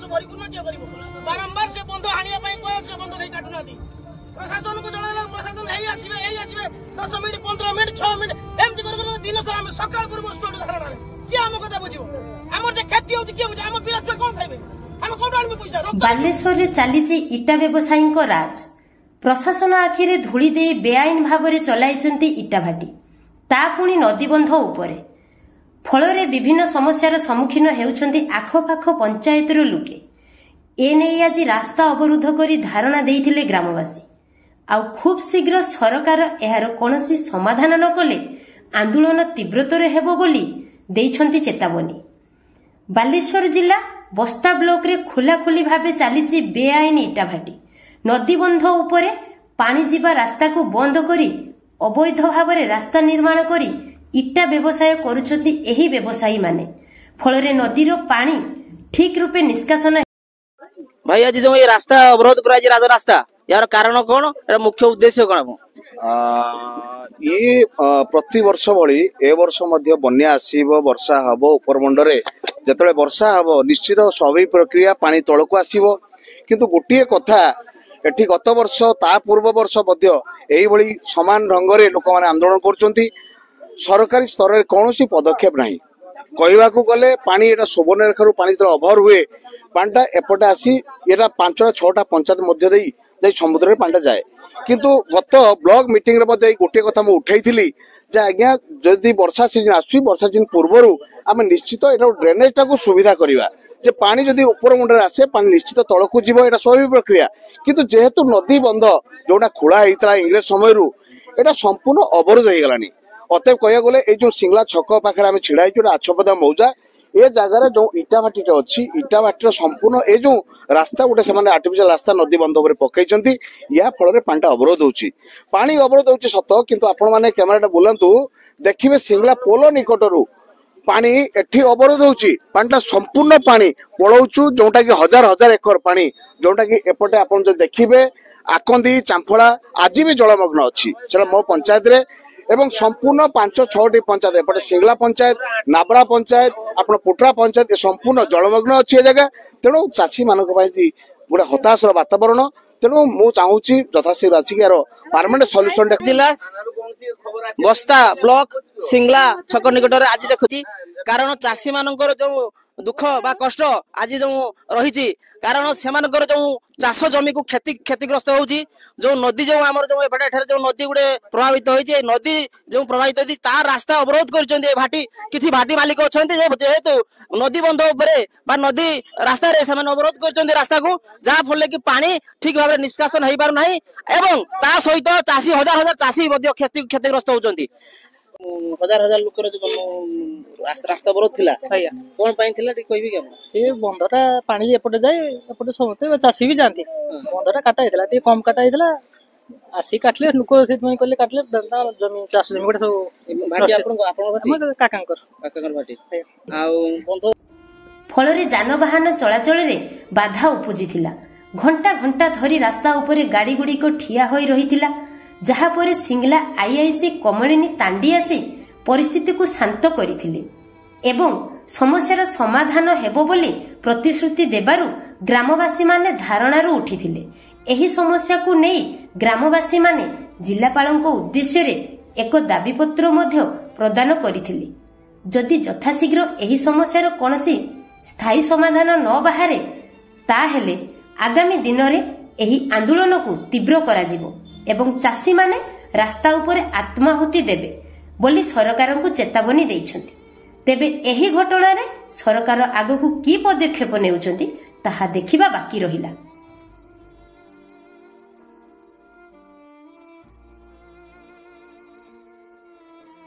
बारंबार से बंध हाणिया से बंध नहीं काटुना प्रशासन को जनाला प्रशासन हे आसीबे 10 मिनिट 15 मिनिट 6 मिनिट एमती कर दिन सारा हम सकाळ पूर्व स्टोर धारणा कि हम कथा बुझिबो हमर जे खेती होची कि बुझे हम पिला कोन खाइबे हम कोन आनबे पैसा बालेश्वर रे चालीची इटा व्यवसायी को राज प्रशासन आखिरे धूली दे बेआईन भाबरे चलाइचंती इटा भाटी ता पुणी नदीबंध उपरे फलरे विभिन्न समस्यार सम्मुखीन हेउचंती आखपाख पंचायतर लोके एने आज रास्ता अवरोध करी धारणा देइथिले ग्रामवासी आउ खूब शीघ्र सरकार एहार कोनोसी समाधान न कले आंदोलन तीव्रतर हेबो बोली देइछंती चेतावनी। बालेश्वर जिला बस्ता ब्लॉक रे खुलाखुली भाबे चालीची बेआईन इटा भाटी नदीबंध उपरे पानी जीवा रास्ता को बंद करी अवैध भावरे रास्ता निर्माण करी इटा व्यवसाय करुछंती एही व्यवसायी माने फलरे नदीर पानी ठीक रूपे निष्कासन। भाई आज जो ये रास्ता अवरोध करा जे रास्ता यार कारण कोन एटा मुख्य उद्देश्य कोन ये प्रति वर्ष भली ए वर्ष मध्य बन्या आसीबो वर्षा हबो उपरमंडरे जतले वर्षा हबो निश्चित स्वाभाविक प्रक्रिया पानी तळको आसीबो किंतु गोटिए कथा एठी गत वर्ष ता पूर्व वर्ष मध्य एही भली समान ढंगरे लोक माने आंदोलन करचंती सरकारी स्तर रे कोनोसी पदक्षेप नाही कहवा को गले पानी एटा सुवर्णरेखारु पानी जल अभाव हुए पांटा एपटे आसी एटा 5-6टा पंचायत मध्य देई जाई समुद्र रे पांटा जाए किंतु गत ब्लॉक मीटिंग रे मध्ये गोटे कथा म उठाइथिली जे आज्ञा जदि वर्षा सीजन आसी वर्षा सीजन पूर्वरु आमे निश्चित एटा ड्रेनेज टा को सुविधा करिवा जे पानी जदि ऊपर मुंडे आसे पानी निश्चित तळकु जीव एटा स्वाभाविक प्रक्रिया किंतु जेहेतु नदी बंध जोटा खोला हेइतला इंग्रेज समयरु एटा संपूर्ण अवरोध हे गलानी अतएव कहया गले ए जो सिंगला छक पाखरे आमे छिड़ाई जो आछपदा मौजा ए जगह जो इटा भाटी अच्छी इटा भाटी संपूर्ण ए जो रास्ता गोटे से आर्टिफिशियल रास्ता नदी बंध पर पकईचंती या फल पानी अवरोध होची पानी अवरोध होची सत किंतु आपण माने कैमराटा बुलांतु देखिबे सिंगला पोलो निकटरू पानी एठी अवरोध होची पानीटा संपूर्ण पानी पळौचु जोटा कि हजार हजार एकर पानी जोटा कि एपटे आपण जो देखिबे आकंदी चांफळा आज भी जलमग्न अच्छी सेटा मो पंचायत रे एवं संपूर्ण 5-6टी पंचायत एपटे सिंगला पंचायत नाबरा पंचायत आपण पुटरा पंचायत संपूर्ण जलमग्न अच्छी जगह तेणु चाषी मानक गोटे हताशर वातावरण तेणु मु चाहूची यथाशीघ्र आसिक यार परमानेंट सॉल्यूशन जिला बस्ता ब्लॉक सिंगला छक निकट आज देखुची कारण चाषी मानकर जो दुख बा कष्ट आज जो रही कारण से जो चाष जमी को क्षतिग्रस्त होची जो नदी जो आमर जो जो नदी गुड़े प्रभावित होती नदी जो प्रभावित होती ता रास्ता अवरोध कर भाटी किसी भाटी मालिक अच्छा जेहेतु नदी बंध उपरे बा नदी रास्ता रे से अवरोध कर रास्ता को जहाँ फल कि पानी ठीक भाव निष्कासन हो पार ना एवं ता सहित चाषी हजार हजार चाषी क्षतिग्रस्त होती हजार हजार लोक रास्ता अवरोध थिला कौन पाई थिला कहबी के से बंधटा पानी एपटे जाए एपटे समस्त चाषी भी जाती बंधटा काटा हेतला टी कम काटा हेतला आसी काटले लोक से कहले काटले जमी चाष जमी गोटे सब भाटी आपन भाटी काकांकर भाटी आ बंध फलरे जानवाहन चलाचल रे बाधा उपजिथिला घंटा घंटा धरी रास्ता उपरे गाड़ी गुड़ी को ठिया होई रहिथिला जहा पर सिंगला आईआईसी कमलिनी तांडी आसी परिस्थिति को शांत करथिले एवं समस्यार समाधान हेबो बोली प्रतिश्रुति देबारु ग्रामवासी माने धारणारु उठिथिले एही समस्या को नै ग्रामवासी माने जिलापालको उद्देश्य रे एक दाबीपत्र मध्य प्रदान करिथिले जदि यथाशीघ्र एही समस्यार कोनसी स्थायी समाधान न बाहारे ताहेले आगामी दिन रे एही आंदोलन को तीव्र कराजिबो एवं चाषी माने रास्ता उपरे आत्माहुति देबे बोली सरकार को चेतावनी देइछन्ति तेबे एही घटना रे सरकार आगकू की पदक्षेप नेउछन्ति ताहा देखिबा बाकी रहिला।